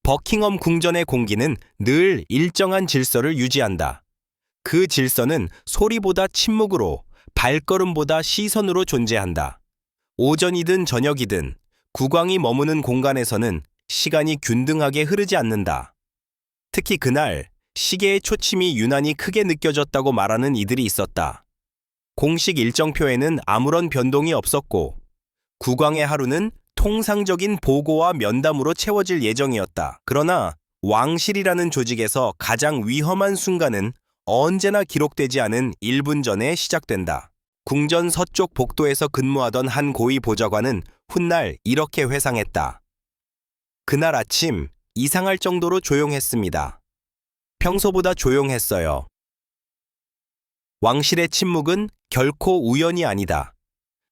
버킹엄 궁전의 공기는 늘 일정한 질서를 유지한다. 그 질서는 소리보다 침묵으로, 발걸음보다 시선으로 존재한다. 오전이든 저녁이든 국왕이 머무는 공간에서는 시간이 균등하게 흐르지 않는다. 특히 그날 시계의 초침이 유난히 크게 느껴졌다고 말하는 이들이 있었다. 공식 일정표에는 아무런 변동이 없었고 국왕의 하루는 통상적인 보고와 면담으로 채워질 예정이었다. 그러나 왕실이라는 조직에서 가장 위험한 순간은 언제나 기록되지 않은 1분 전에 시작된다. 궁전 서쪽 복도에서 근무하던 한 고위 보좌관은 훗날 이렇게 회상했다. 그날 아침 이상할 정도로 조용했습니다. 평소보다 조용했어요. 왕실의 침묵은 결코 우연이 아니다.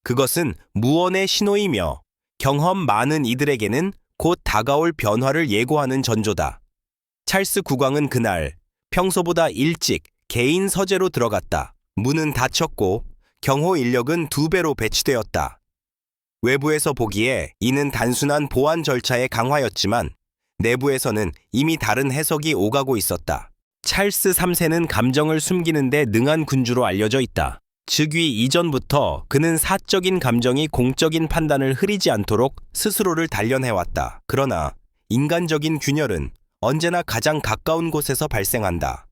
그것은 무언의 신호이며 경험 많은 이들에게는 곧 다가올 변화를 예고하는 전조다. 찰스 국왕은 그날 평소보다 일찍 개인 서재로 들어갔다. 문은 닫혔고 경호 인력은 2배로 배치되었다. 외부에서 보기에 이는 단순한 보안 절차의 강화였지만 내부에서는 이미 다른 해석이 오가고 있었다. 찰스 3세는 감정을 숨기는 데 능한 군주로 알려져 있다. 즉위 이전부터 그는 사적인 감정이 공적인 판단을 흐리지 않도록 스스로를 단련해왔다. 그러나 인간적인 균열은 언제나 가장 가까운 곳에서 발생한다.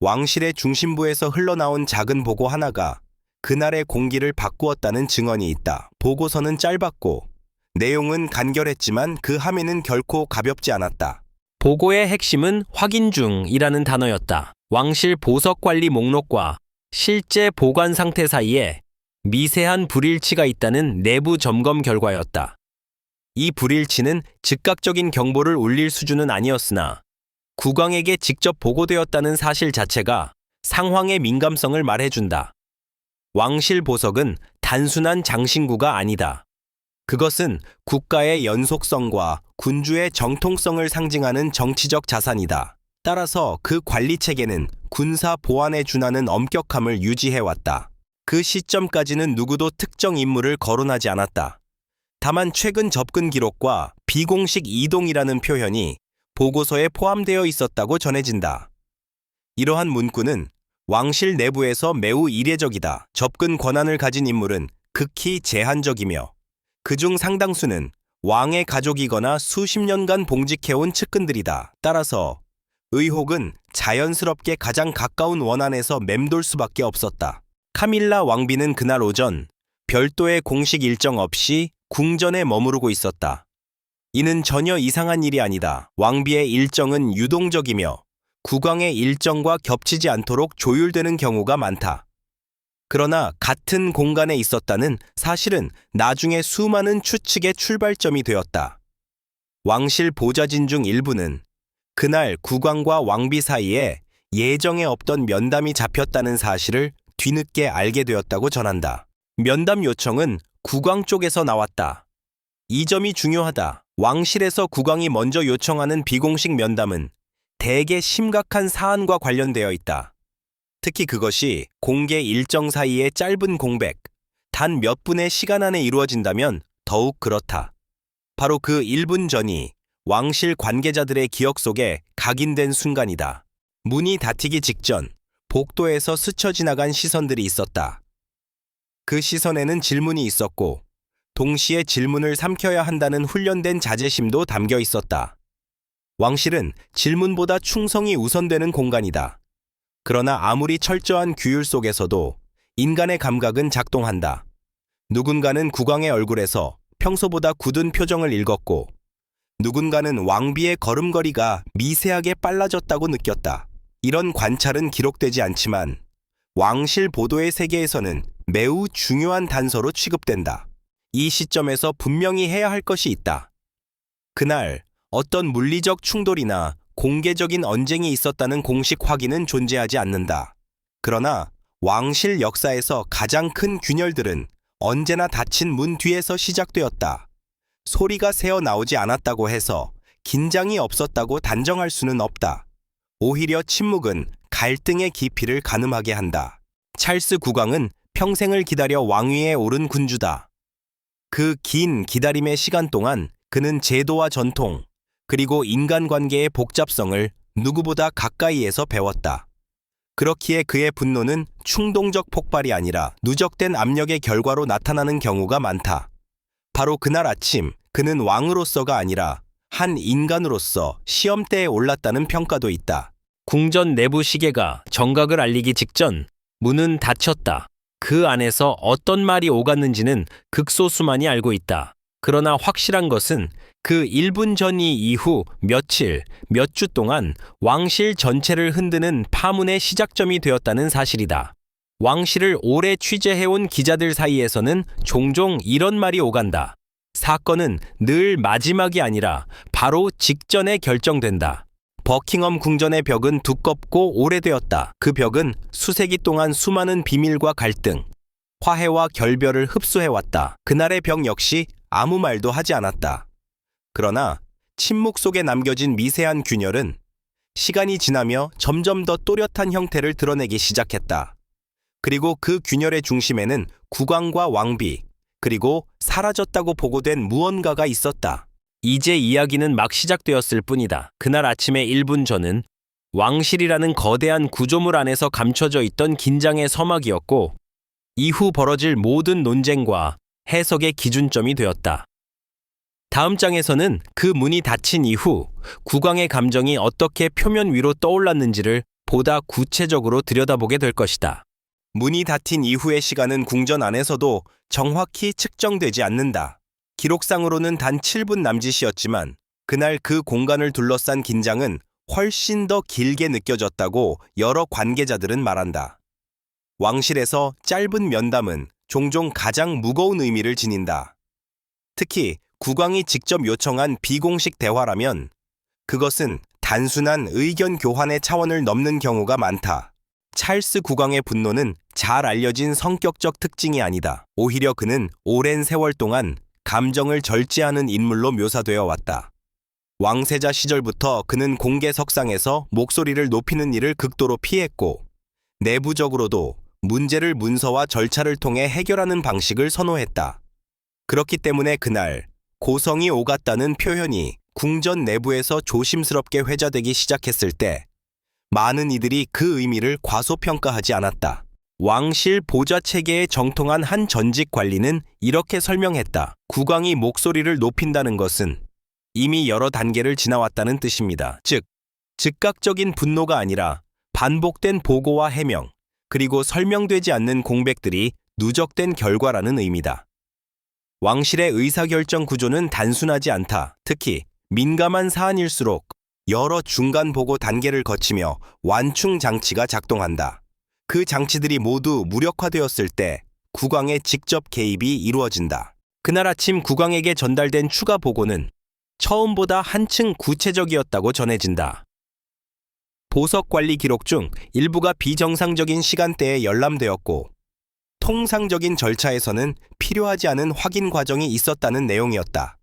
왕실의 중심부에서 흘러나온 작은 보고 하나가 그날의 공기를 바꾸었다는 증언이 있다. 보고서는 짧았고 내용은 간결했지만 그 함의는 결코 가볍지 않았다. 보고의 핵심은 확인 중이라는 단어였다. 왕실 보석 관리 목록과 실제 보관 상태 사이에 미세한 불일치가 있다는 내부 점검 결과였다. 이 불일치는 즉각적인 경보를 울릴 수준은 아니었으나 국왕에게 직접 보고되었다는 사실 자체가 상황의 민감성을 말해준다. 왕실 보석은 단순한 장신구가 아니다. 그것은 국가의 연속성과 군주의 정통성을 상징하는 정치적 자산이다. 따라서 그 관리 체계는 군사 보안에 준하는 엄격함을 유지해왔다. 그 시점까지는 누구도 특정 인물을 거론하지 않았다. 다만 최근 접근 기록과 비공식 이동이라는 표현이 보고서에 포함되어 있었다고 전해진다. 이러한 문구는 왕실 내부에서 매우 이례적이다. 접근 권한을 가진 인물은 극히 제한적이며 그중 상당수는 왕의 가족이거나 수십 년간 봉직해온 측근들이다. 따라서 의혹은 자연스럽게 가장 가까운 원안에서 맴돌 수밖에 없었다. 카밀라 왕비는 그날 오전 별도의 공식 일정 없이 궁전에 머무르고 있었다. 이는 전혀 이상한 일이 아니다. 왕비의 일정은 유동적이며 국왕의 일정과 겹치지 않도록 조율되는 경우가 많다. 그러나 같은 공간에 있었다는 사실은 나중에 수많은 추측의 출발점이 되었다. 왕실 보좌진 중 일부는 그날 국왕과 왕비 사이에 예정에 없던 면담이 잡혔다는 사실을 뒤늦게 알게 되었다고 전한다. 면담 요청은 국왕 쪽에서 나왔다. 이 점이 중요하다. 왕실에서 국왕이 먼저 요청하는 비공식 면담은 대개 심각한 사안과 관련되어 있다. 특히 그것이 공개 일정 사이의 짧은 공백, 단 몇 분의 시간 안에 이루어진다면 더욱 그렇다. 바로 그 1분 전이 왕실 관계자들의 기억 속에 각인된 순간이다. 문이 닫히기 직전 복도에서 스쳐 지나간 시선들이 있었다. 그 시선에는 질문이 있었고 동시에 질문을 삼켜야 한다는 훈련된 자제심도 담겨 있었다. 왕실은 질문보다 충성이 우선되는 공간이다. 그러나 아무리 철저한 규율 속에서도 인간의 감각은 작동한다. 누군가는 국왕의 얼굴에서 평소보다 굳은 표정을 읽었고 누군가는 왕비의 걸음걸이가 미세하게 빨라졌다고 느꼈다. 이런 관찰은 기록되지 않지만 왕실 보도의 세계에서는 매우 중요한 단서로 취급된다. 이 시점에서 분명히 해야 할 것이 있다. 그날 어떤 물리적 충돌이나 공개적인 언쟁이 있었다는 공식 확인은 존재하지 않는다. 그러나 왕실 역사에서 가장 큰 균열들은 언제나 닫힌 문 뒤에서 시작되었다. 소리가 새어 나오지 않았다고 해서 긴장이 없었다고 단정할 수는 없다. 오히려 침묵은 갈등의 깊이를 가늠하게 한다. 찰스 국왕은 평생을 기다려 왕위에 오른 군주다. 그 긴 기다림의 시간 동안 그는 제도와 전통, 그리고 인간관계의 복잡성을 누구보다 가까이에서 배웠다. 그렇기에 그의 분노는 충동적 폭발이 아니라 누적된 압력의 결과로 나타나는 경우가 많다. 바로 그날 아침 그는 왕으로서가 아니라 한 인간으로서 시험대에 올랐다는 평가도 있다. 궁전 내부 시계가 정각을 알리기 직전 문은 닫혔다. 그 안에서 어떤 말이 오갔는지는 극소수만이 알고 있다. 그러나 확실한 것은 그 1분 전이 이후 며칠, 몇 주 동안 왕실 전체를 흔드는 파문의 시작점이 되었다는 사실이다. 왕실을 오래 취재해온 기자들 사이에서는 종종 이런 말이 오간다. 사건은 늘 마지막이 아니라 바로 직전에 결정된다. 버킹엄 궁전의 벽은 두껍고 오래되었다. 그 벽은 수세기 동안 수많은 비밀과 갈등, 화해와 결별을 흡수해왔다. 그날의 벽 역시 아무 말도 하지 않았다. 그러나 침묵 속에 남겨진 미세한 균열은 시간이 지나며 점점 더 또렷한 형태를 드러내기 시작했다. 그리고 그 균열의 중심에는 국왕과 왕비, 그리고 사라졌다고 보고된 무언가가 있었다. 이제 이야기는 막 시작되었을 뿐이다. 그날 아침의 1분 전은 왕실이라는 거대한 구조물 안에서 감춰져 있던 긴장의 서막이었고, 이후 벌어질 모든 논쟁과 해석의 기준점이 되었다. 다음 장에서는 그 문이 닫힌 이후 국왕의 감정이 어떻게 표면 위로 떠올랐는지를 보다 구체적으로 들여다보게 될 것이다. 문이 닫힌 이후의 시간은 궁전 안에서도 정확히 측정되지 않는다. 기록상으로는 단 7분 남짓이었지만 그날 그 공간을 둘러싼 긴장은 훨씬 더 길게 느껴졌다고 여러 관계자들은 말한다. 왕실에서 짧은 면담은 종종 가장 무거운 의미를 지닌다. 특히 국왕이 직접 요청한 비공식 대화라면 그것은 단순한 의견 교환의 차원을 넘는 경우가 많다. 찰스 국왕의 분노는 잘 알려진 성격적 특징이 아니다. 오히려 그는 오랜 세월 동안 감정을 절제하는 인물로 묘사되어 왔다. 왕세자 시절부터 그는 공개석상에서 목소리를 높이는 일을 극도로 피했고, 내부적으로도 문제를 문서와 절차를 통해 해결하는 방식을 선호했다. 그렇기 때문에 그날 고성이 오갔다는 표현이 궁전 내부에서 조심스럽게 회자되기 시작했을 때 많은 이들이 그 의미를 과소평가하지 않았다. 왕실 보좌 체계에 정통한 한 전직 관리는 이렇게 설명했다. 국왕이 목소리를 높인다는 것은 이미 여러 단계를 지나왔다는 뜻입니다. 즉, 즉각적인 분노가 아니라 반복된 보고와 해명, 그리고 설명되지 않는 공백들이 누적된 결과라는 의미다. 왕실의 의사결정 구조는 단순하지 않다. 특히 민감한 사안일수록 여러 중간 보고 단계를 거치며 완충 장치가 작동한다. 그 장치들이 모두 무력화되었을 때 국왕의 직접 개입이 이루어진다. 그날 아침 국왕에게 전달된 추가 보고는 처음보다 한층 구체적이었다고 전해진다. 보석 관리 기록 중 일부가 비정상적인 시간대에 열람되었고, 통상적인 절차에서는 필요하지 않은 확인 과정이 있었다는 내용이었다.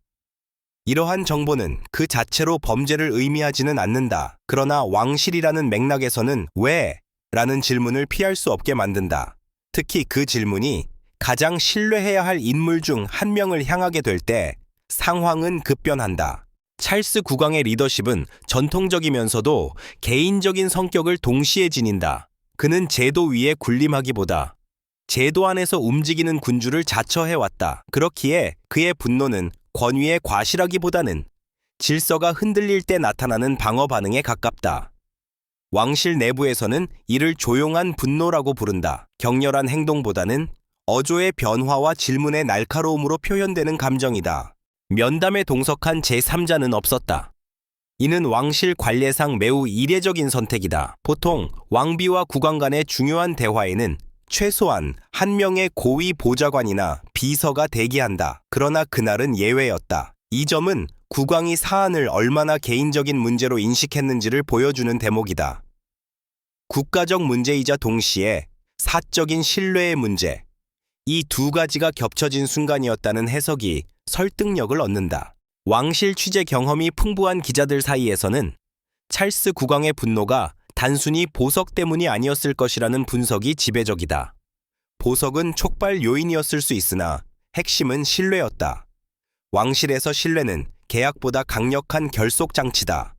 이러한 정보는 그 자체로 범죄를 의미하지는 않는다. 그러나 왕실이라는 맥락에서는 왜? 라는 질문을 피할 수 없게 만든다. 특히 그 질문이 가장 신뢰해야 할 인물 중 한 명을 향하게 될 때 상황은 급변한다. 찰스 국왕의 리더십은 전통적이면서도 개인적인 성격을 동시에 지닌다. 그는 제도 위에 군림하기보다 제도 안에서 움직이는 군주를 자처해왔다. 그렇기에 그의 분노는 권위의 과실하기보다는 질서가 흔들릴 때 나타나는 방어 반응에 가깝다. 왕실 내부에서는 이를 조용한 분노라고 부른다. 격렬한 행동보다는 어조의 변화와 질문의 날카로움으로 표현되는 감정이다. 면담에 동석한 제3자는 없었다. 이는 왕실 관례상 매우 이례적인 선택이다. 보통 왕비와 국왕 간의 중요한 대화에는 최소한 한 명의 고위 보좌관이나 비서가 대기한다. 그러나 그날은 예외였다. 이 점은 국왕이 사안을 얼마나 개인적인 문제로 인식했는지를 보여주는 대목이다. 국가적 문제이자 동시에 사적인 신뢰의 문제, 이 두 가지가 겹쳐진 순간이었다는 해석이 설득력을 얻는다. 왕실 취재 경험이 풍부한 기자들 사이에서는 찰스 국왕의 분노가 단순히 보석 때문이 아니었을 것이라는 분석이 지배적이다. 보석은 촉발 요인이었을 수 있으나 핵심은 신뢰였다. 왕실에서 신뢰는 계약보다 강력한 결속 장치다.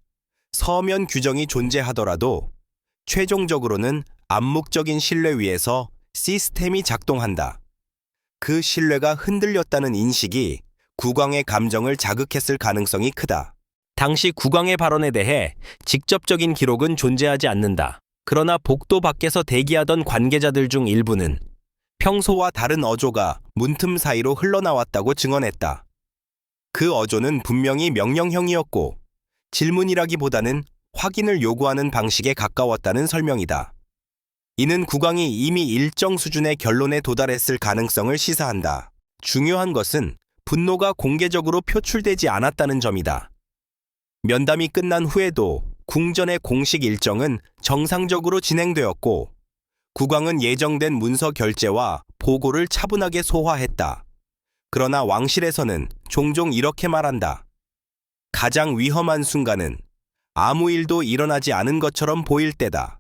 서면 규정이 존재하더라도 최종적으로는 암묵적인 신뢰 위에서 시스템이 작동한다. 그 신뢰가 흔들렸다는 인식이 국왕의 감정을 자극했을 가능성이 크다. 당시 국왕의 발언에 대해 직접적인 기록은 존재하지 않는다. 그러나 복도 밖에서 대기하던 관계자들 중 일부는 평소와 다른 어조가 문틈 사이로 흘러나왔다고 증언했다. 그 어조는 분명히 명령형이었고 질문이라기보다는 확인을 요구하는 방식에 가까웠다는 설명이다. 이는 국왕이 이미 일정 수준의 결론에 도달했을 가능성을 시사한다. 중요한 것은 분노가 공개적으로 표출되지 않았다는 점이다. 면담이 끝난 후에도 궁전의 공식 일정은 정상적으로 진행되었고 국왕은 예정된 문서 결제와 보고를 차분하게 소화했다. 그러나 왕실에서는 종종 이렇게 말한다. 가장 위험한 순간은 아무 일도 일어나지 않은 것처럼 보일 때다.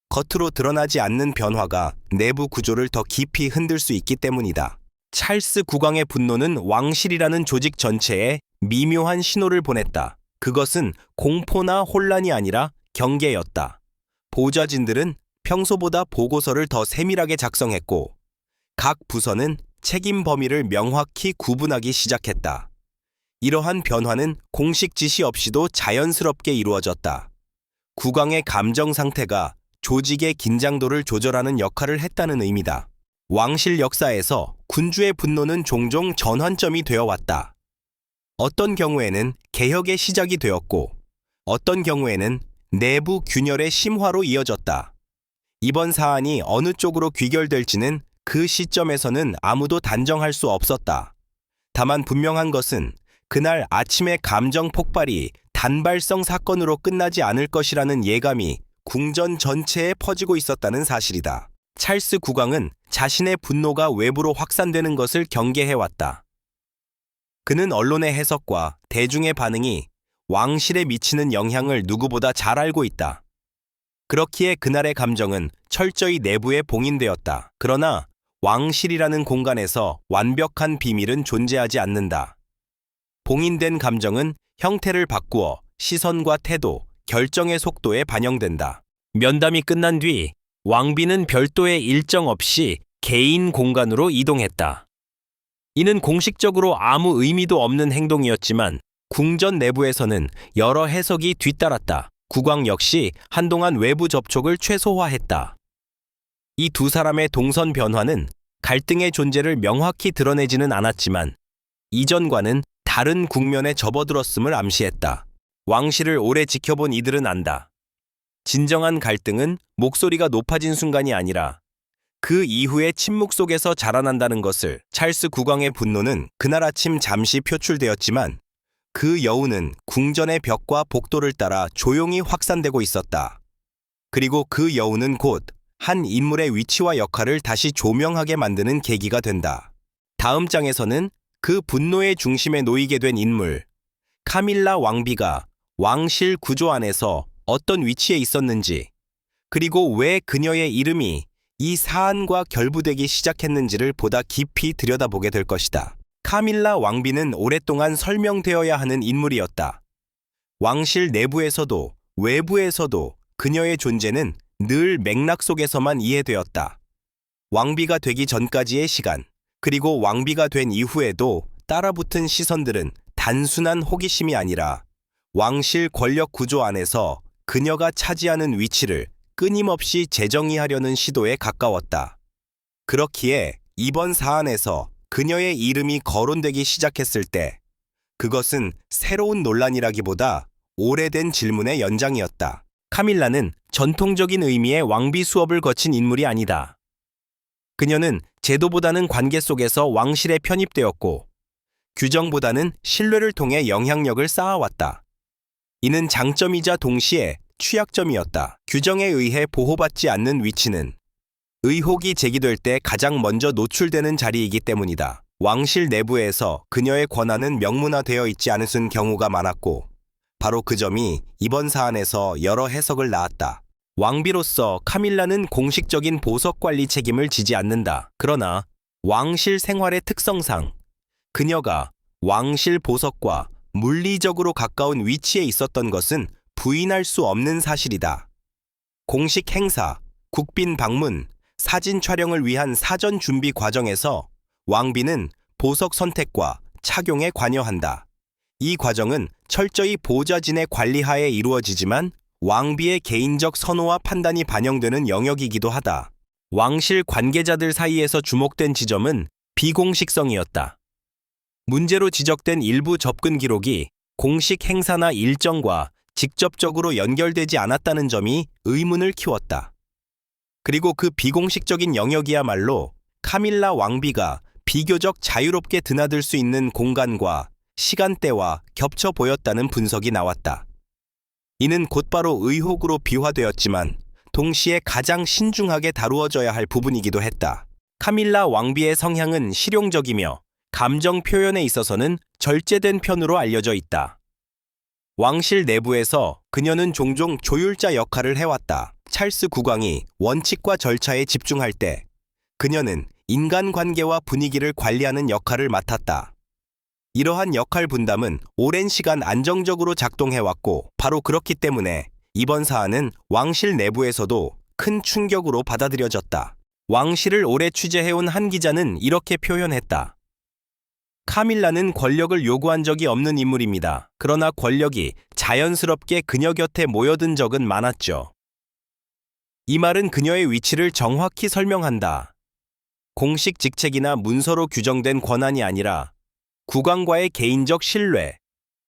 겉으로 드러나지 않는 변화가 내부 구조를 더 깊이 흔들 수 있기 때문이다. 찰스 국왕의 분노는 왕실이라는 조직 전체에 미묘한 신호를 보냈다. 그것은 공포나 혼란이 아니라 경계였다. 보좌진들은 평소보다 보고서를 더 세밀하게 작성했고 각 부서는 책임 범위를 명확히 구분하기 시작했다. 이러한 변화는 공식 지시 없이도 자연스럽게 이루어졌다. 국왕의 감정 상태가 조직의 긴장도를 조절하는 역할을 했다는 의미다. 왕실 역사에서 군주의 분노는 종종 전환점이 되어 왔다. 어떤 경우에는 개혁의 시작이 되었고 어떤 경우에는 내부 균열의 심화로 이어졌다. 이번 사안이 어느 쪽으로 귀결될지는 그 시점에서는 아무도 단정할 수 없었다. 다만 분명한 것은 그날 아침의 감정 폭발이 단발성 사건으로 끝나지 않을 것이라는 예감이 궁전 전체에 퍼지고 있었다는 사실이다. 찰스 국왕은 자신의 분노가 외부로 확산되는 것을 경계해왔다. 그는 언론의 해석과 대중의 반응이 왕실에 미치는 영향을 누구보다 잘 알고 있다. 그렇기에 그날의 감정은 철저히 내부에 봉인되었다. 그러나 왕실이라는 공간에서 완벽한 비밀은 존재하지 않는다. 봉인된 감정은 형태를 바꾸어 시선과 태도, 결정의 속도에 반영된다. 면담이 끝난 뒤 왕비는 별도의 일정 없이 개인 공간으로 이동했다. 이는 공식적으로 아무 의미도 없는 행동이었지만 궁전 내부에서는 여러 해석이 뒤따랐다. 국왕 역시 한동안 외부 접촉을 최소화했다. 이 두 사람의 동선 변화는 갈등의 존재를 명확히 드러내지는 않았지만 이전과는 다른 국면에 접어들었음을 암시했다. 왕실을 오래 지켜본 이들은 안다. 진정한 갈등은 목소리가 높아진 순간이 아니라 그 이후의 침묵 속에서 자라난다는 것을. 찰스 국왕의 분노는 그날 아침 잠시 표출되었지만 그 여운은 궁전의 벽과 복도를 따라 조용히 확산되고 있었다. 그리고 그 여운은 곧 한 인물의 위치와 역할을 다시 조명하게 만드는 계기가 된다. 다음 장에서는 그 분노의 중심에 놓이게 된 인물, 카밀라 왕비가 왕실 구조 안에서 어떤 위치에 있었는지, 그리고 왜 그녀의 이름이 이 사안과 결부되기 시작했는지를 보다 깊이 들여다보게 될 것이다. 카밀라 왕비는 오랫동안 설명되어야 하는 인물이었다. 왕실 내부에서도 외부에서도 그녀의 존재는 늘 맥락 속에서만 이해되었다. 왕비가 되기 전까지의 시간, 그리고 왕비가 된 이후에도 따라붙은 시선들은 단순한 호기심이 아니라 왕실 권력 구조 안에서 그녀가 차지하는 위치를 끊임없이 재정의하려는 시도에 가까웠다. 그렇기에 이번 사안에서 그녀의 이름이 거론되기 시작했을 때 그것은 새로운 논란이라기보다 오래된 질문의 연장이었다. 카밀라는 전통적인 의미의 왕비 수업을 거친 인물이 아니다. 그녀는 제도보다는 관계 속에서 왕실에 편입되었고 규정보다는 신뢰를 통해 영향력을 쌓아왔다. 이는 장점이자 동시에 취약점이었다. 규정에 의해 보호받지 않는 위치는 의혹이 제기될 때 가장 먼저 노출되는 자리이기 때문이다. 왕실 내부에서 그녀의 권한은 명문화되어 있지 않은 경우가 많았고 바로 그 점이 이번 사안에서 여러 해석을 낳았다. 왕비로서 카밀라는 공식적인 보석 관리 책임을 지지 않는다. 그러나 왕실 생활의 특성상 그녀가 왕실 보석과 물리적으로 가까운 위치에 있었던 것은 부인할 수 없는 사실이다. 공식 행사, 국빈 방문, 사진 촬영을 위한 사전 준비 과정에서 왕비는 보석 선택과 착용에 관여한다. 이 과정은 철저히 보좌진의 관리하에 이루어지지만 왕비의 개인적 선호와 판단이 반영되는 영역이기도 하다. 왕실 관계자들 사이에서 주목된 지점은 비공식성이었다. 문제로 지적된 일부 접근 기록이 공식 행사나 일정과 직접적으로 연결되지 않았다는 점이 의문을 키웠다. 그리고 그 비공식적인 영역이야말로 카밀라 왕비가 비교적 자유롭게 드나들 수 있는 공간과 시간대와 겹쳐 보였다는 분석이 나왔다. 이는 곧바로 의혹으로 비화되었지만 동시에 가장 신중하게 다루어져야 할 부분이기도 했다. 카밀라 왕비의 성향은 실용적이며 감정 표현에 있어서는 절제된 편으로 알려져 있다. 왕실 내부에서 그녀는 종종 조율자 역할을 해왔다. 찰스 국왕이 원칙과 절차에 집중할 때 그녀는 인간관계와 분위기를 관리하는 역할을 맡았다. 이러한 역할 분담은 오랜 시간 안정적으로 작동해왔고 바로 그렇기 때문에 이번 사안은 왕실 내부에서도 큰 충격으로 받아들여졌다. 왕실을 오래 취재해온 한 기자는 이렇게 표현했다. 카밀라는 권력을 요구한 적이 없는 인물입니다. 그러나 권력이 자연스럽게 그녀 곁에 모여든 적은 많았죠. 이 말은 그녀의 위치를 정확히 설명한다. 공식 직책이나 문서로 규정된 권한이 아니라 국왕과의 개인적 신뢰,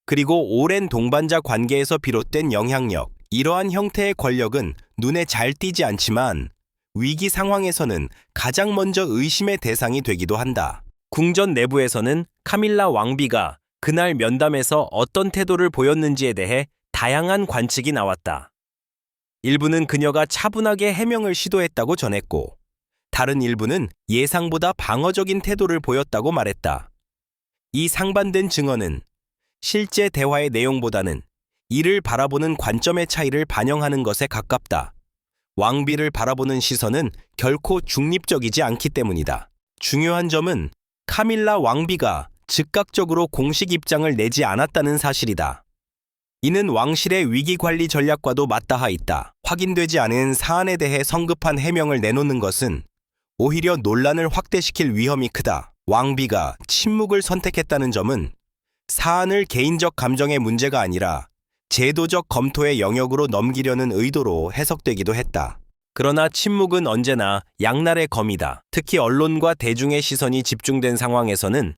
그리고 오랜 동반자 관계에서 비롯된 영향력, 이러한 형태의 권력은 눈에 잘 띄지 않지만 위기 상황에서는 가장 먼저 의심의 대상이 되기도 한다. 궁전 내부에서는 카밀라 왕비가 그날 면담에서 어떤 태도를 보였는지에 대해 다양한 관측이 나왔다. 일부는 그녀가 차분하게 해명을 시도했다고 전했고, 다른 일부는 예상보다 방어적인 태도를 보였다고 말했다. 이 상반된 증언은 실제 대화의 내용보다는 이를 바라보는 관점의 차이를 반영하는 것에 가깝다. 왕비를 바라보는 시선은 결코 중립적이지 않기 때문이다. 중요한 점은 카밀라 왕비가 즉각적으로 공식 입장을 내지 않았다는 사실이다. 이는 왕실의 위기관리 전략과도 맞닿아 있다. 확인되지 않은 사안에 대해 성급한 해명을 내놓는 것은 오히려 논란을 확대시킬 위험이 크다. 왕비가 침묵을 선택했다는 점은 사안을 개인적 감정의 문제가 아니라 제도적 검토의 영역으로 넘기려는 의도로 해석되기도 했다. 그러나 침묵은 언제나 양날의 검이다. 특히 언론과 대중의 시선이 집중된 상황에서는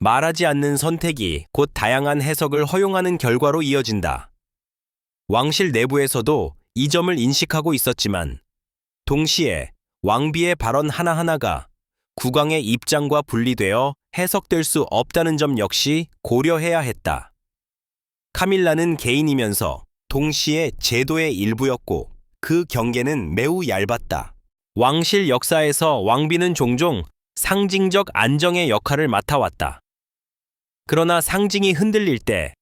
말하지 않는 선택이 곧 다양한 해석을 허용하는 결과로 이어진다. 왕실 내부에서도 이 점을 인식하고 있었지만 동시에 왕비의 발언 하나하나가 국왕의 입장과 분리되어 해석될 수 없다는 점 역시 고려해야 했다. 카밀라는 개인이면서 동시에 제도의 일부였고 그 경계는 매우 얇았다. 왕실 역사에서 왕비는 종종 상징적 안정의 역할을 맡아왔다. 그러나 상징이 흔들릴 때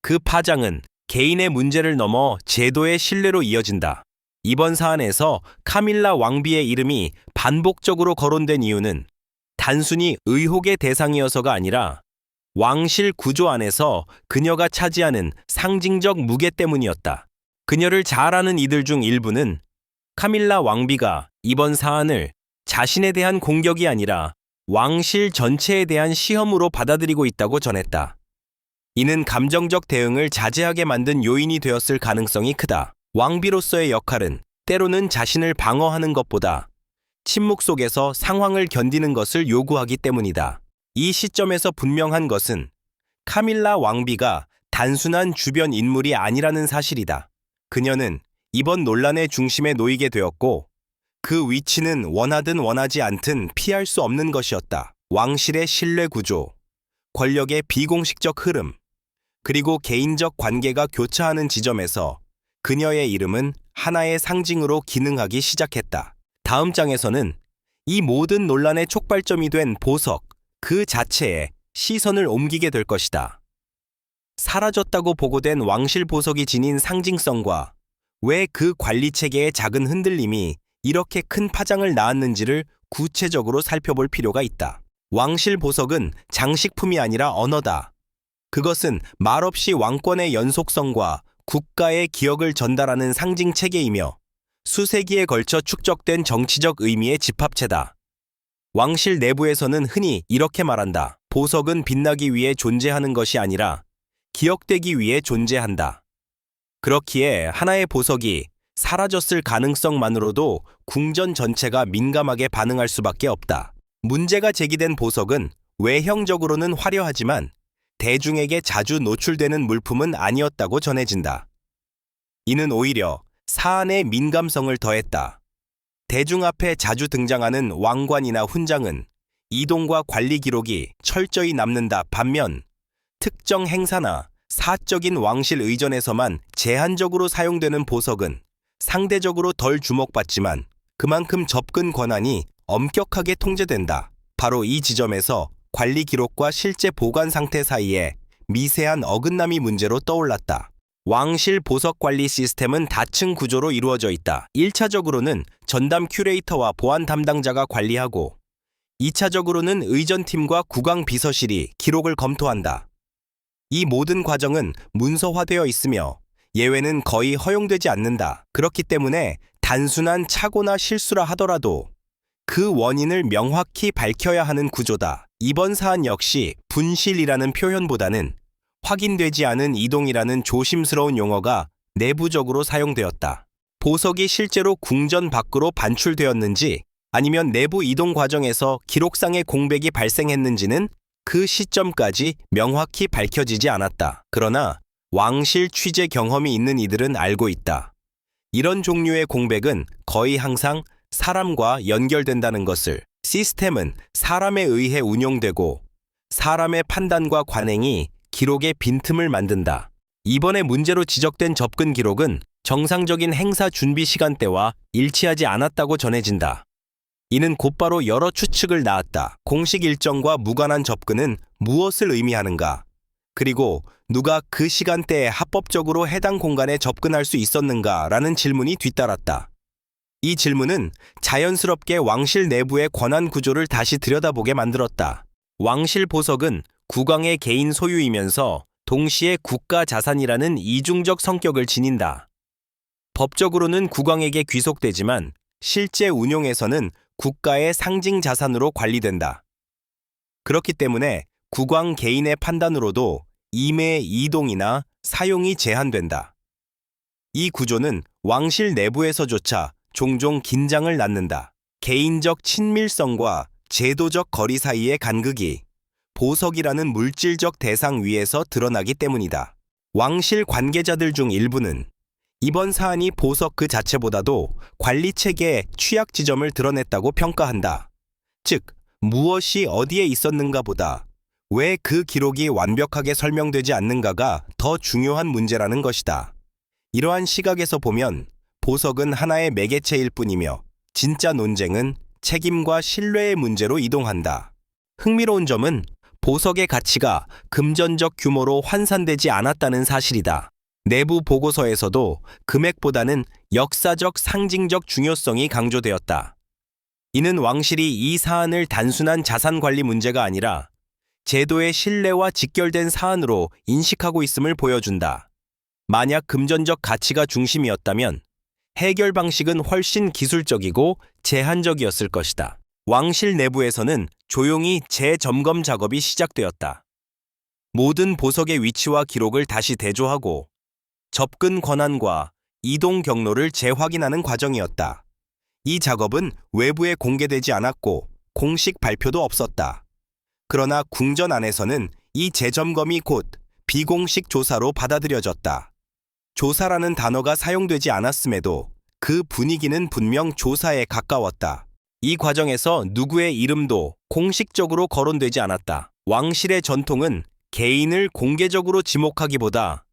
그 파장은 개인의 문제를 넘어 제도의 신뢰로 이어진다. 이번 사안에서 카밀라 왕비의 이름이 반복적으로 거론된 이유는 단순히 의혹의 대상이어서가 아니라 왕실 구조 안에서 그녀가 차지하는 상징적 무게 때문이었다. 그녀를 잘 아는 이들 중 일부는 카밀라 왕비가 이번 사안을 자신에 대한 공격이 아니라 왕실 전체에 대한 시험으로 받아들이고 있다고 전했다. 이는 감정적 대응을 자제하게 만든 요인이 되었을 가능성이 크다. 왕비로서의 역할은 때로는 자신을 방어하는 것보다 침묵 속에서 상황을 견디는 것을 요구하기 때문이다. 이 시점에서 분명한 것은 카밀라 왕비가 단순한 주변 인물이 아니라는 사실이다. 그녀는 이번 논란의 중심에 놓이게 되었고 그 위치는 원하든 원하지 않든 피할 수 없는 것이었다. 왕실의 신뢰 구조, 권력의 비공식적 흐름, 그리고 개인적 관계가 교차하는 지점에서 그녀의 이름은 하나의 상징으로 기능하기 시작했다. 다음 장에서는 이 모든 논란의 촉발점이 된 보석, 그 자체에 시선을 옮기게 될 것이다. 사라졌다고 보고된 왕실 보석이 지닌 상징성과 왜 그 관리 체계의 작은 흔들림이 이렇게 큰 파장을 낳았는지를 구체적으로 살펴볼 필요가 있다. 왕실 보석은 장식품이 아니라 언어다. 그것은 말없이 왕권의 연속성과 국가의 기억을 전달하는 상징 체계이며 수세기에 걸쳐 축적된 정치적 의미의 집합체다. 왕실 내부에서는 흔히 이렇게 말한다. 보석은 빛나기 위해 존재하는 것이 아니라 기억되기 위해 존재한다. 그렇기에 하나의 보석이 사라졌을 가능성만으로도 궁전 전체가 민감하게 반응할 수밖에 없다. 문제가 제기된 보석은 외형적으로는 화려하지만 대중에게 자주 노출되는 물품은 아니었다고 전해진다. 이는 오히려 사안의 민감성을 더했다. 대중 앞에 자주 등장하는 왕관이나 훈장은 이동과 관리 기록이 철저히 남는다. 반면 특정 행사나 사적인 왕실 의전에서만 제한적으로 사용되는 보석은 상대적으로 덜 주목받지만 그만큼 접근 권한이 엄격하게 통제된다. 바로 이 지점에서 관리 기록과 실제 보관 상태 사이에 미세한 어긋남이 문제로 떠올랐다. 왕실 보석 관리 시스템은 다층 구조로 이루어져 있다. 1차적으로는 전담 큐레이터와 보안 담당자가 관리하고 2차적으로는 의전팀과 국왕 비서실이 기록을 검토한다. 이 모든 과정은 문서화되어 있으며 예외는 거의 허용되지 않는다. 그렇기 때문에 단순한 착오나 실수라 하더라도 그 원인을 명확히 밝혀야 하는 구조다. 이번 사안 역시 분실이라는 표현보다는 확인되지 않은 이동이라는 조심스러운 용어가 내부적으로 사용되었다. 보석이 실제로 궁전 밖으로 반출되었는지 아니면 내부 이동 과정에서 기록상의 공백이 발생했는지는 그 시점까지 명확히 밝혀지지 않았다. 그러나 왕실 취재 경험이 있는 이들은 알고 있다. 이런 종류의 공백은 거의 항상 사람과 연결된다는 것을. 시스템은 사람에 의해 운용되고 사람의 판단과 관행이 기록의 빈틈을 만든다. 이번에 문제로 지적된 접근 기록은 정상적인 행사 준비 시간대와 일치하지 않았다고 전해진다. 이는 곧바로 여러 추측을 낳았다. 공식 일정과 무관한 접근은 무엇을 의미하는가? 그리고 누가 그 시간대에 합법적으로 해당 공간에 접근할 수 있었는가라는 질문이 뒤따랐다. 이 질문은 자연스럽게 왕실 내부의 권한 구조를 다시 들여다보게 만들었다. 왕실 보석은 국왕의 개인 소유이면서 동시에 국가 자산이라는 이중적 성격을 지닌다. 법적으로는 국왕에게 귀속되지만 실제 운용에서는 국가의 상징 자산으로 관리된다. 그렇기 때문에 국왕 개인의 판단으로도 임의 이동이나 사용이 제한된다. 이 구조는 왕실 내부에서조차 종종 긴장을 낳는다. 개인적 친밀성과 제도적 거리 사이의 간극이 보석이라는 물질적 대상 위에서 드러나기 때문이다. 왕실 관계자들 중 일부는 이번 사안이 보석 그 자체보다도 관리 체계의 취약 지점을 드러냈다고 평가한다. 즉, 무엇이 어디에 있었는가 보다 왜 그 기록이 완벽하게 설명되지 않는가가 더 중요한 문제라는 것이다. 이러한 시각에서 보면 보석은 하나의 매개체일 뿐이며 진짜 논쟁은 책임과 신뢰의 문제로 이동한다. 흥미로운 점은 보석의 가치가 금전적 규모로 환산되지 않았다는 사실이다. 내부 보고서에서도 금액보다는 역사적 상징적 중요성이 강조되었다. 이는 왕실이 이 사안을 단순한 자산 관리 문제가 아니라 제도의 신뢰와 직결된 사안으로 인식하고 있음을 보여준다. 만약 금전적 가치가 중심이었다면 해결 방식은 훨씬 기술적이고 제한적이었을 것이다. 왕실 내부에서는 조용히 재점검 작업이 시작되었다. 모든 보석의 위치와 기록을 다시 대조하고 접근 권한과 이동 경로를 재확인하는 과정이었다. 이 작업은 외부에 공개되지 않았고 공식 발표도 없었다. 그러나 궁전 안에서는 이 재점검이 곧 비공식 조사로 받아들여졌다. 조사라는 단어가 사용되지 않았음에도 그 분위기는 분명 조사에 가까웠다. 이 과정에서 누구의 이름도 공식적으로 거론되지 않았다. 왕실의 전통은 개인을 공개적으로 지목하기보다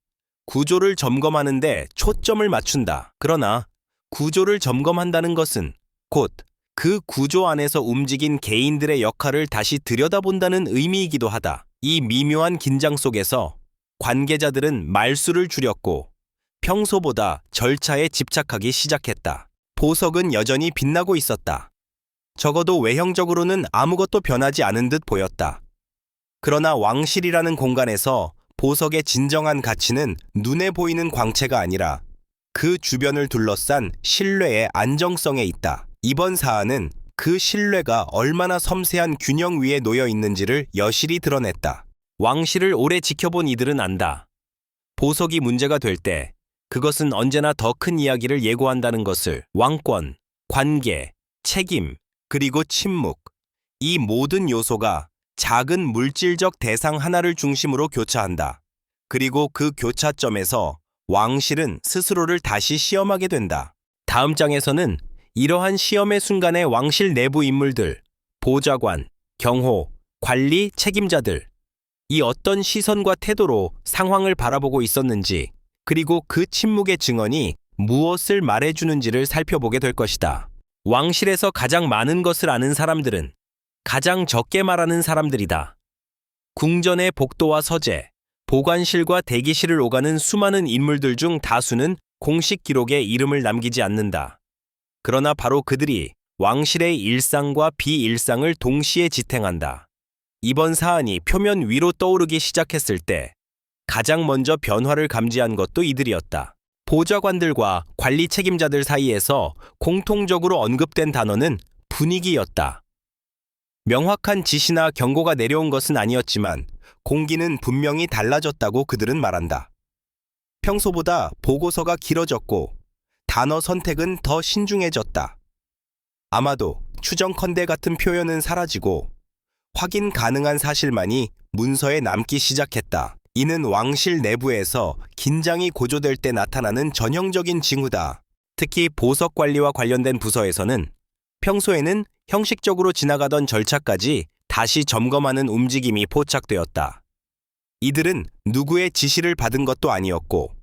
구조를 점검하는 데 초점을 맞춘다. 그러나 구조를 점검한다는 것은 곧 그 구조 안에서 움직인 개인들의 역할을 다시 들여다본다는 의미이기도 하다. 이 미묘한 긴장 속에서 관계자들은 말수를 줄였고 평소보다 절차에 집착하기 시작했다. 보석은 여전히 빛나고 있었다. 적어도 외형적으로는 아무것도 변하지 않은 듯 보였다. 그러나 왕실이라는 공간에서 보석의 진정한 가치는 눈에 보이는 광채가 아니라 그 주변을 둘러싼 신뢰의 안정성에 있다. 이번 사안은 그 신뢰가 얼마나 섬세한 균형 위에 놓여 있는지를 여실히 드러냈다. 왕실을 오래 지켜본 이들은 안다. 보석이 문제가 될 때 그것은 언제나 더 큰 이야기를 예고한다는 것을. 왕권, 관계, 책임, 그리고 침묵. 이 모든 요소가 작은 물질적 대상 하나를 중심으로 교차한다. 그리고 그 교차점에서 왕실은 스스로를 다시 시험하게 된다. 다음 장에서는 이러한 시험의 순간에 왕실 내부 인물들, 보좌관, 경호, 관리, 책임자들, 이 어떤 시선과 태도로 상황을 바라보고 있었는지, 그리고 그 침묵의 증언이 무엇을 말해주는지를 살펴보게 될 것이다. 왕실에서 가장 많은 것을 아는 사람들은 가장 적게 말하는 사람들이다. 궁전의 복도와 서재, 보관실과 대기실을 오가는 수많은 인물들 중 다수는 공식 기록에 이름을 남기지 않는다. 그러나 바로 그들이 왕실의 일상과 비일상을 동시에 지탱한다. 이번 사안이 표면 위로 떠오르기 시작했을 때 가장 먼저 변화를 감지한 것도 이들이었다. 보좌관들과 관리 책임자들 사이에서 공통적으로 언급된 단어는 분위기였다. 명확한 지시나 경고가 내려온 것은 아니었지만 공기는 분명히 달라졌다고 그들은 말한다. 평소보다 보고서가 길어졌고 단어 선택은 더 신중해졌다. 아마도 추정컨대 같은 표현은 사라지고 확인 가능한 사실만이 문서에 남기 시작했다. 이는 왕실 내부에서 긴장이 고조될 때 나타나는 전형적인 징후다. 특히 보석 관리와 관련된 부서에서는 평소에는 형식적으로 지나가던 절차까지 다시 점검하는 움직임이 포착되었다. 이들은 누구의 지시를 받은 것도 아니었고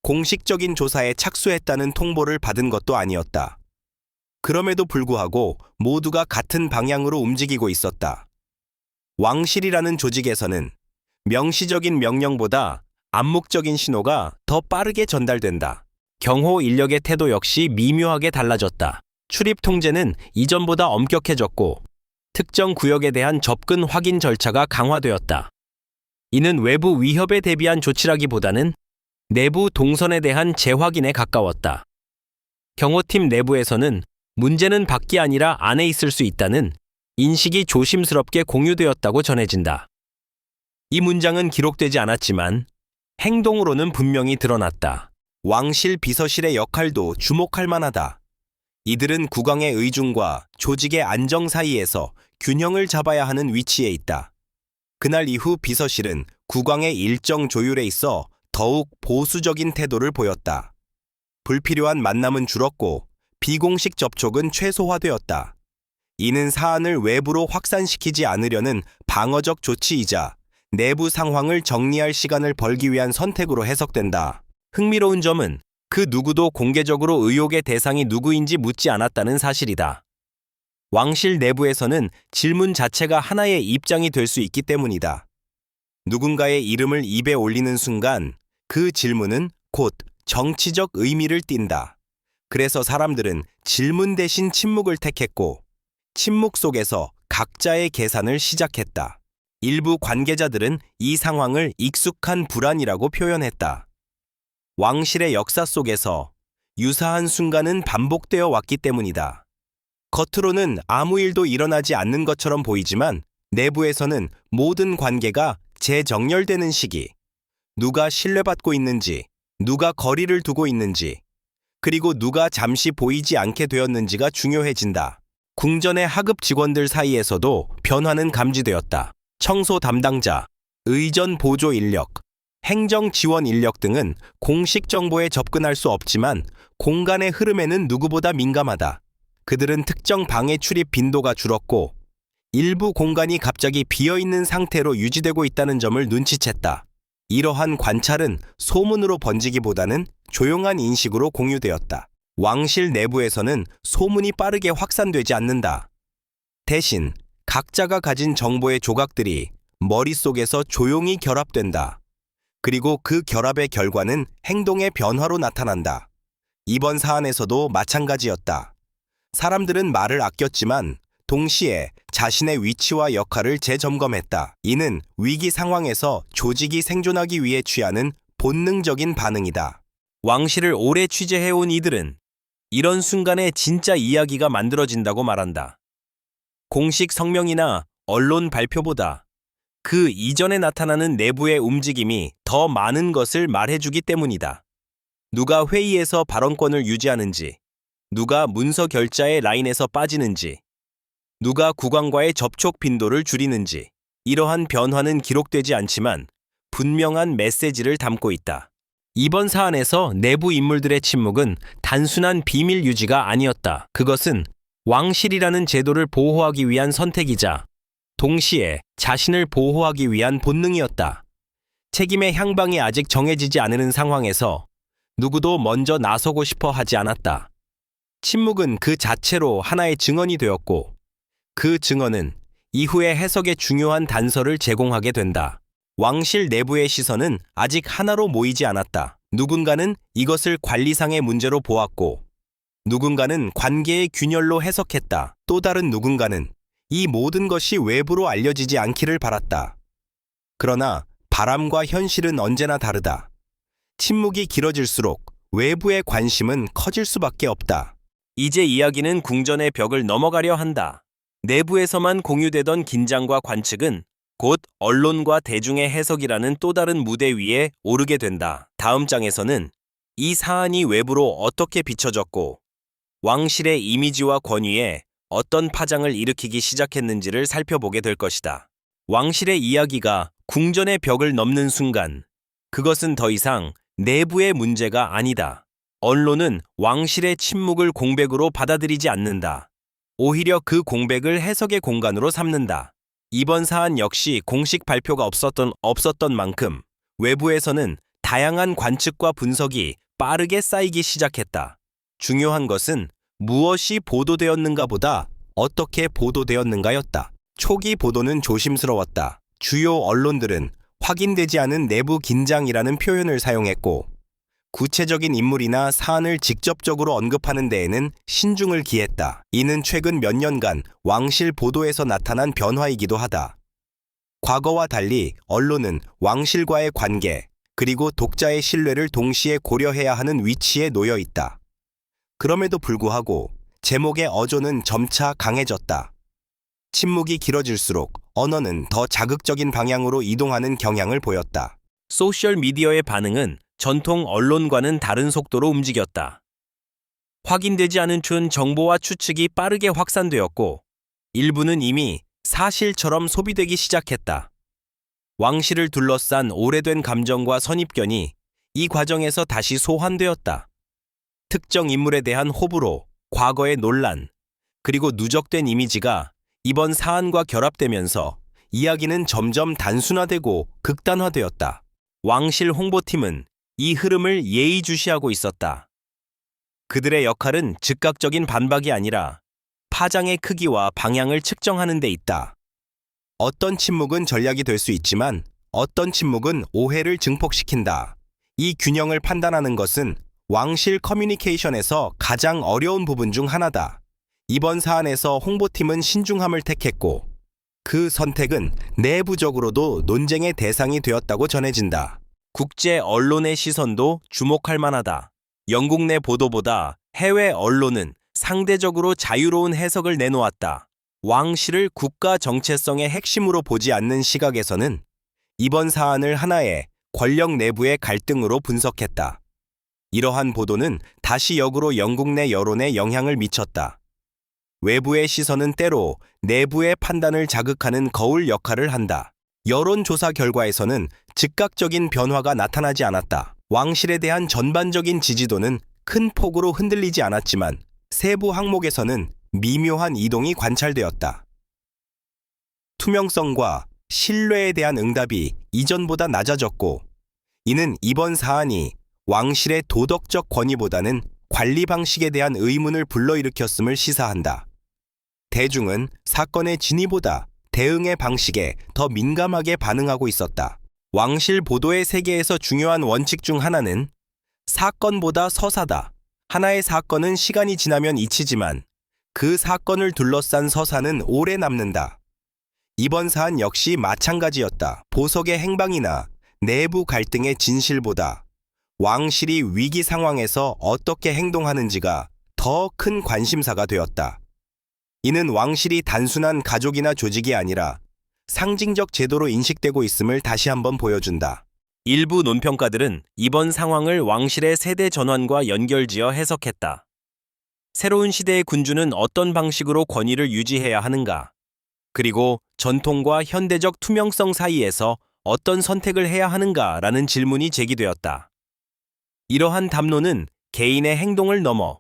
공식적인 조사에 착수했다는 통보를 받은 것도 아니었다. 그럼에도 불구하고 모두가 같은 방향으로 움직이고 있었다. 왕실이라는 조직에서는 명시적인 명령보다 암묵적인 신호가 더 빠르게 전달된다. 경호 인력의 태도 역시 미묘하게 달라졌다. 출입 통제는 이전보다 엄격해졌고 특정 구역에 대한 접근 확인 절차가 강화되었다. 이는 외부 위협에 대비한 조치라기보다는 내부 동선에 대한 재확인에 가까웠다. 경호팀 내부에서는 문제는 밖이 아니라 안에 있을 수 있다는 인식이 조심스럽게 공유되었다고 전해진다. 이 문장은 기록되지 않았지만 행동으로는 분명히 드러났다. 왕실 비서실의 역할도 주목할 만하다. 이들은 국왕의 의중과 조직의 안정 사이에서 균형을 잡아야 하는 위치에 있다. 그날 이후 비서실은 국왕의 일정 조율에 있어 더욱 보수적인 태도를 보였다. 불필요한 만남은 줄었고 비공식 접촉은 최소화되었다. 이는 사안을 외부로 확산시키지 않으려는 방어적 조치이자 내부 상황을 정리할 시간을 벌기 위한 선택으로 해석된다. 흥미로운 점은 그 누구도 공개적으로 의혹의 대상이 누구인지 묻지 않았다는 사실이다. 왕실 내부에서는 질문 자체가 하나의 입장이 될 수 있기 때문이다. 누군가의 이름을 입에 올리는 순간 그 질문은 곧 정치적 의미를 띈다. 그래서 사람들은 질문 대신 침묵을 택했고 침묵 속에서 각자의 계산을 시작했다. 일부 관계자들은 이 상황을 익숙한 불안이라고 표현했다. 왕실의 역사 속에서 유사한 순간은 반복되어 왔기 때문이다. 겉으로는 아무 일도 일어나지 않는 것처럼 보이지만 내부에서는 모든 관계가 재정렬되는 시기, 누가 신뢰받고 있는지, 누가 거리를 두고 있는지, 그리고 누가 잠시 보이지 않게 되었는지가 중요해진다. 궁전의 하급 직원들 사이에서도 변화는 감지되었다. 청소 담당자, 의전 보조 인력, 행정 지원 인력 등은 공식 정보에 접근할 수 없지만 공간의 흐름에는 누구보다 민감하다. 그들은 특정 방의 출입 빈도가 줄었고 일부 공간이 갑자기 비어있는 상태로 유지되고 있다는 점을 눈치챘다. 이러한 관찰은 소문으로 번지기보다는 조용한 인식으로 공유되었다. 왕실 내부에서는 소문이 빠르게 확산되지 않는다. 대신 각자가 가진 정보의 조각들이 머릿속에서 조용히 결합된다. 그리고 그 결합의 결과는 행동의 변화로 나타난다. 이번 사안에서도 마찬가지였다. 사람들은 말을 아꼈지만 동시에 자신의 위치와 역할을 재점검했다. 이는 위기 상황에서 조직이 생존하기 위해 취하는 본능적인 반응이다. 왕실을 오래 취재해온 이들은 이런 순간에 진짜 이야기가 만들어진다고 말한다. 공식 성명이나 언론 발표보다 그 이전에 나타나는 내부의 움직임이 더 많은 것을 말해주기 때문이다. 누가 회의에서 발언권을 유지하는지, 누가 문서 결자의 라인에서 빠지는지, 누가 국왕과의 접촉 빈도를 줄이는지, 이러한 변화는 기록되지 않지만 분명한 메시지를 담고 있다. 이번 사안에서 내부 인물들의 침묵은 단순한 비밀 유지가 아니었다. 그것은 왕실이라는 제도를 보호하기 위한 선택이자 동시에 자신을 보호하기 위한 본능이었다. 책임의 향방이 아직 정해지지 않은 상황에서 누구도 먼저 나서고 싶어 하지 않았다. 침묵은 그 자체로 하나의 증언이 되었고, 그 증언은 이후의 해석에 중요한 단서를 제공하게 된다. 왕실 내부의 시선은 아직 하나로 모이지 않았다. 누군가는 이것을 관리상의 문제로 보았고, 누군가는 관계의 균열로 해석했다. 또 다른 누군가는 이 모든 것이 외부로 알려지지 않기를 바랐다. 그러나 바람과 현실은 언제나 다르다. 침묵이 길어질수록 외부의 관심은 커질 수밖에 없다. 이제 이야기는 궁전의 벽을 넘어가려 한다. 내부에서만 공유되던 긴장과 관측은 곧 언론과 대중의 해석이라는 또 다른 무대 위에 오르게 된다. 다음 장에서는 이 사안이 외부로 어떻게 비춰졌고 왕실의 이미지와 권위에 어떤 파장을 일으키기 시작했는지를 살펴보게 될 것이다. 왕실의 이야기가 궁전의 벽을 넘는 순간, 그것은 더 이상 내부의 문제가 아니다. 언론은 왕실의 침묵을 공백으로 받아들이지 않는다. 오히려 그 공백을 해석의 공간으로 삼는다. 이번 사안 역시 공식 발표가 없었던 만큼 외부에서는 다양한 관측과 분석이 빠르게 쌓이기 시작했다. 중요한 것은 무엇이 보도되었는가 보다 어떻게 보도되었는가였다. 초기 보도는 조심스러웠다. 주요 언론들은 확인되지 않은 내부 긴장이라는 표현을 사용했고, 구체적인 인물이나 사안을 직접적으로 언급하는 데에는 신중을 기했다. 이는 최근 몇 년간 왕실 보도에서 나타난 변화이기도 하다. 과거와 달리 언론은 왕실과의 관계, 그리고 독자의 신뢰를 동시에 고려해야 하는 위치에 놓여 있다. 그럼에도 불구하고 제목의 어조는 점차 강해졌다. 침묵이 길어질수록 언어는 더 자극적인 방향으로 이동하는 경향을 보였다. 소셜미디어의 반응은 전통 언론과는 다른 속도로 움직였다. 확인되지 않은 정보와 추측이 빠르게 확산되었고, 일부는 이미 사실처럼 소비되기 시작했다. 왕실을 둘러싼 오래된 감정과 선입견이 이 과정에서 다시 소환되었다. 특정 인물에 대한 호불호, 과거의 논란, 그리고 누적된 이미지가 이번 사안과 결합되면서 이야기는 점점 단순화되고 극단화되었다. 왕실 홍보팀은 이 흐름을 예의주시하고 있었다. 그들의 역할은 즉각적인 반박이 아니라 파장의 크기와 방향을 측정하는 데 있다. 어떤 침묵은 전략이 될 수 있지만 어떤 침묵은 오해를 증폭시킨다. 이 균형을 판단하는 것은 왕실 커뮤니케이션에서 가장 어려운 부분 중 하나다. 이번 사안에서 홍보팀은 신중함을 택했고, 그 선택은 내부적으로도 논쟁의 대상이 되었다고 전해진다. 국제 언론의 시선도 주목할 만하다. 영국 내 보도보다 해외 언론은 상대적으로 자유로운 해석을 내놓았다. 왕실을 국가 정체성의 핵심으로 보지 않는 시각에서는 이번 사안을 하나의 권력 내부의 갈등으로 분석했다. 이러한 보도는 다시 역으로 영국 내 여론에 영향을 미쳤다. 외부의 시선은 때로 내부의 판단을 자극하는 거울 역할을 한다. 여론조사 결과에서는 즉각적인 변화가 나타나지 않았다. 왕실에 대한 전반적인 지지도는 큰 폭으로 흔들리지 않았지만 세부 항목에서는 미묘한 이동이 관찰되었다. 투명성과 신뢰에 대한 응답이 이전보다 낮아졌고, 이는 이번 사안이 왕실의 도덕적 권위보다는 관리 방식에 대한 의문을 불러일으켰음을 시사한다. 대중은 사건의 진위보다 대응의 방식에 더 민감하게 반응하고 있었다. 왕실 보도의 세계에서 중요한 원칙 중 하나는 사건보다 서사다. 하나의 사건은 시간이 지나면 잊히지만 그 사건을 둘러싼 서사는 오래 남는다. 이번 사안 역시 마찬가지였다. 보석의 행방이나 내부 갈등의 진실보다 왕실이 위기 상황에서 어떻게 행동하는지가 더 큰 관심사가 되었다. 이는 왕실이 단순한 가족이나 조직이 아니라 상징적 제도로 인식되고 있음을 다시 한번 보여준다. 일부 논평가들은 이번 상황을 왕실의 세대 전환과 연결지어 해석했다. 새로운 시대의 군주는 어떤 방식으로 권위를 유지해야 하는가? 그리고 전통과 현대적 투명성 사이에서 어떤 선택을 해야 하는가라는 질문이 제기되었다. 이러한 담론은 개인의 행동을 넘어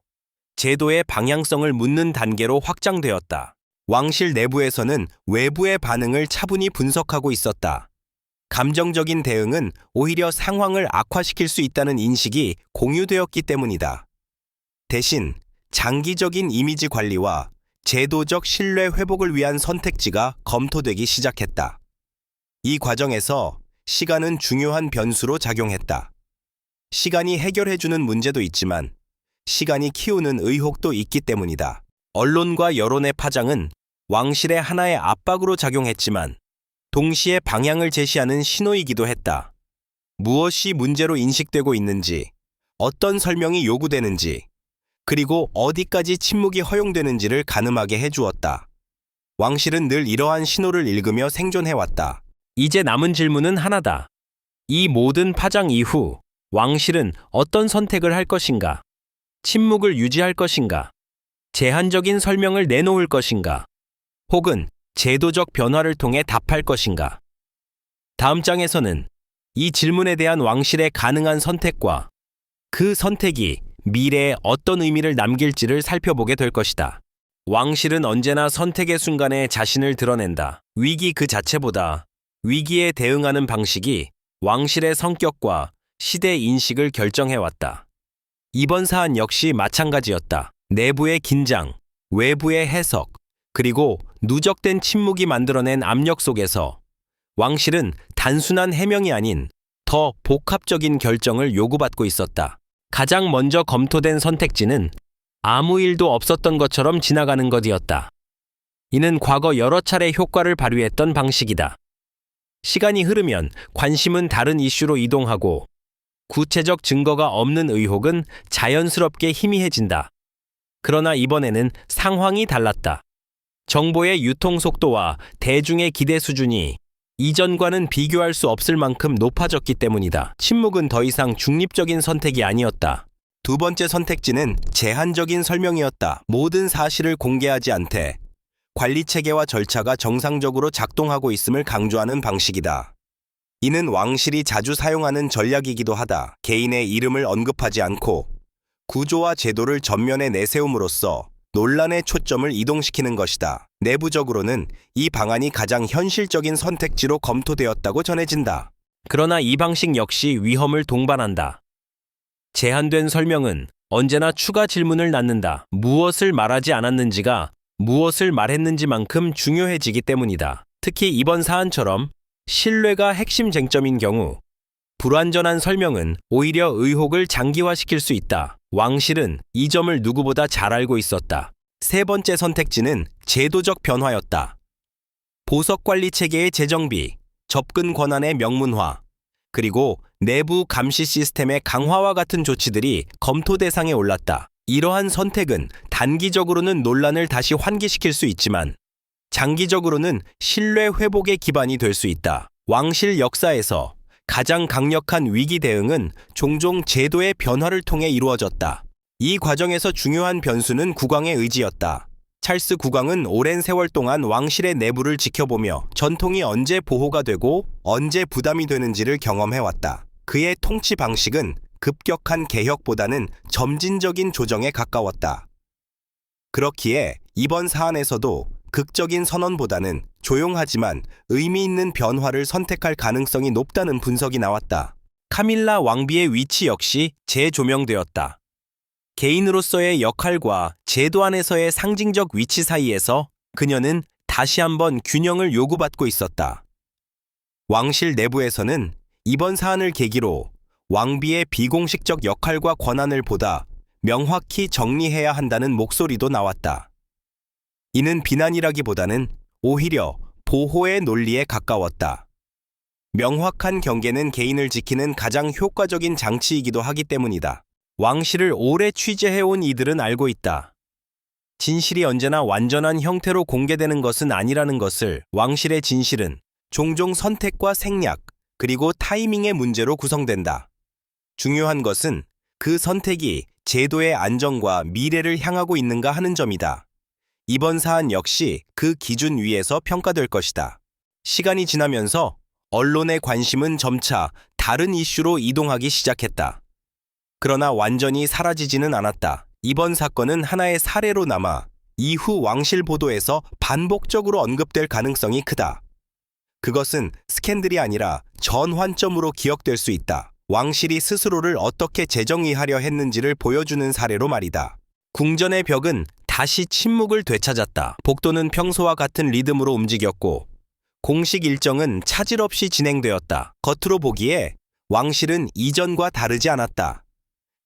제도의 방향성을 묻는 단계로 확장되었다. 왕실 내부에서는 외부의 반응을 차분히 분석하고 있었다. 감정적인 대응은 오히려 상황을 악화시킬 수 있다는 인식이 공유되었기 때문이다. 대신 장기적인 이미지 관리와 제도적 신뢰 회복을 위한 선택지가 검토되기 시작했다. 이 과정에서 시간은 중요한 변수로 작용했다. 시간이 해결해주는 문제도 있지만 시간이 키우는 의혹도 있기 때문이다. 언론과 여론의 파장은 왕실의 하나의 압박으로 작용했지만 동시에 방향을 제시하는 신호이기도 했다. 무엇이 문제로 인식되고 있는지, 어떤 설명이 요구되는지, 그리고 어디까지 침묵이 허용되는지를 가늠하게 해주었다. 왕실은 늘 이러한 신호를 읽으며 생존해왔다. 이제 남은 질문은 하나다. 이 모든 파장 이후 왕실은 어떤 선택을 할 것인가? 침묵을 유지할 것인가? 제한적인 설명을 내놓을 것인가? 혹은 제도적 변화를 통해 답할 것인가? 다음 장에서는 이 질문에 대한 왕실의 가능한 선택과 그 선택이 미래에 어떤 의미를 남길지를 살펴보게 될 것이다. 왕실은 언제나 선택의 순간에 자신을 드러낸다. 위기 그 자체보다 위기에 대응하는 방식이 왕실의 성격과 시대 인식을 결정해왔다. 이번 사안 역시 마찬가지였다. 내부의 긴장, 외부의 해석, 그리고 누적된 침묵이 만들어낸 압력 속에서 왕실은 단순한 해명이 아닌 더 복합적인 결정을 요구받고 있었다. 가장 먼저 검토된 선택지는 아무 일도 없었던 것처럼 지나가는 것이었다. 이는 과거 여러 차례 효과를 발휘했던 방식이다. 시간이 흐르면 관심은 다른 이슈로 이동하고 구체적 증거가 없는 의혹은 자연스럽게 희미해진다. 그러나 이번에는 상황이 달랐다. 정보의 유통 속도와 대중의 기대 수준이 이전과는 비교할 수 없을 만큼 높아졌기 때문이다. 침묵은 더 이상 중립적인 선택이 아니었다. 두 번째 선택지는 제한적인 설명이었다. 모든 사실을 공개하지 않되 관리 체계와 절차가 정상적으로 작동하고 있음을 강조하는 방식이다. 이는 왕실이 자주 사용하는 전략이기도 하다. 개인의 이름을 언급하지 않고 구조와 제도를 전면에 내세움으로써 논란의 초점을 이동시키는 것이다. 내부적으로는 이 방안이 가장 현실적인 선택지로 검토되었다고 전해진다. 그러나 이 방식 역시 위험을 동반한다. 제한된 설명은 언제나 추가 질문을 낳는다. 무엇을 말하지 않았는지가 무엇을 말했는지만큼 중요해지기 때문이다. 특히 이번 사안처럼 신뢰가 핵심 쟁점인 경우 불완전한 설명은 오히려 의혹을 장기화시킬 수 있다. 왕실은 이 점을 누구보다 잘 알고 있었다. 세 번째 선택지는 제도적 변화였다. 보석 관리 체계의 재정비, 접근 권한의 명문화, 그리고 내부 감시 시스템의 강화와 같은 조치들이 검토 대상에 올랐다. 이러한 선택은 단기적으로는 논란을 다시 환기시킬 수 있지만 장기적으로는 신뢰 회복의 기반이 될 수 있다. 왕실 역사에서 가장 강력한 위기 대응은 종종 제도의 변화를 통해 이루어졌다. 이 과정에서 중요한 변수는 국왕의 의지였다. 찰스 국왕은 오랜 세월 동안 왕실의 내부를 지켜보며 전통이 언제 보호가 되고 언제 부담이 되는지를 경험해왔다. 그의 통치 방식은 급격한 개혁보다는 점진적인 조정에 가까웠다. 그렇기에 이번 사안에서도 극적인 선언보다는 조용하지만 의미 있는 변화를 선택할 가능성이 높다는 분석이 나왔다. 카밀라 왕비의 위치 역시 재조명되었다. 개인으로서의 역할과 제도 안에서의 상징적 위치 사이에서 그녀는 다시 한번 균형을 요구받고 있었다. 왕실 내부에서는 이번 사안을 계기로 왕비의 비공식적 역할과 권한을 보다 명확히 정리해야 한다는 목소리도 나왔다. 이는 비난이라기보다는 오히려 보호의 논리에 가까웠다. 명확한 경계는 개인을 지키는 가장 효과적인 장치이기도 하기 때문이다. 왕실을 오래 취재해온 이들은 알고 있다. 진실이 언제나 완전한 형태로 공개되는 것은 아니라는 것을. 왕실의 진실은 종종 선택과 생략, 그리고 타이밍의 문제로 구성된다. 중요한 것은 그 선택이 제도의 안정과 미래를 향하고 있는가 하는 점이다. 이번 사안 역시 그 기준 위에서 평가될 것이다. 시간이 지나면서 언론의 관심은 점차 다른 이슈로 이동하기 시작했다. 그러나 완전히 사라지지는 않았다. 이번 사건은 하나의 사례로 남아 이후 왕실 보도에서 반복적으로 언급될 가능성이 크다. 그것은 스캔들이 아니라 전환점으로 기억될 수 있다. 왕실이 스스로를 어떻게 재정의하려 했는지를 보여주는 사례로 말이다. 궁전의 벽은 다시 침묵을 되찾았다. 복도는 평소와 같은 리듬으로 움직였고 공식 일정은 차질 없이 진행되었다. 겉으로 보기에 왕실은 이전과 다르지 않았다.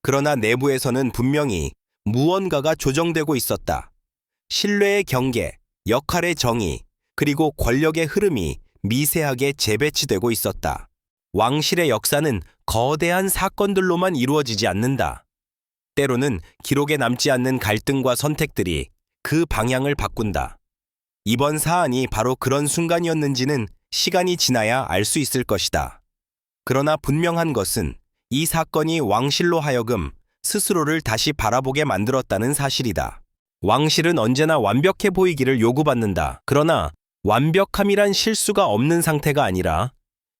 그러나 내부에서는 분명히 무언가가 조정되고 있었다. 신뢰의 경계, 역할의 정의, 그리고 권력의 흐름이 미세하게 재배치되고 있었다. 왕실의 역사는 거대한 사건들로만 이루어지지 않는다. 때로는 기록에 남지 않는 갈등과 선택들이 그 방향을 바꾼다. 이번 사안이 바로 그런 순간이었는지는 시간이 지나야 알 수 있을 것이다. 그러나 분명한 것은 이 사건이 왕실로 하여금 스스로를 다시 바라보게 만들었다는 사실이다. 왕실은 언제나 완벽해 보이기를 요구받는다. 그러나 완벽함이란 실수가 없는 상태가 아니라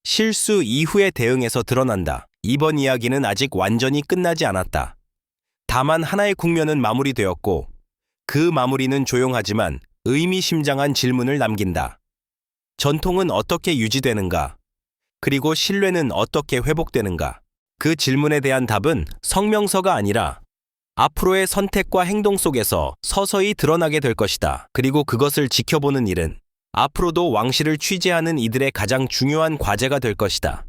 실수 이후의 대응에서 드러난다. 이번 이야기는 아직 완전히 끝나지 않았다. 다만 하나의 국면은 마무리되었고 그 마무리는 조용하지만 의미심장한 질문을 남긴다. 전통은 어떻게 유지되는가? 그리고 신뢰는 어떻게 회복되는가? 그 질문에 대한 답은 성명서가 아니라 앞으로의 선택과 행동 속에서 서서히 드러나게 될 것이다. 그리고 그것을 지켜보는 일은 앞으로도 왕실을 취재하는 이들의 가장 중요한 과제가 될 것이다.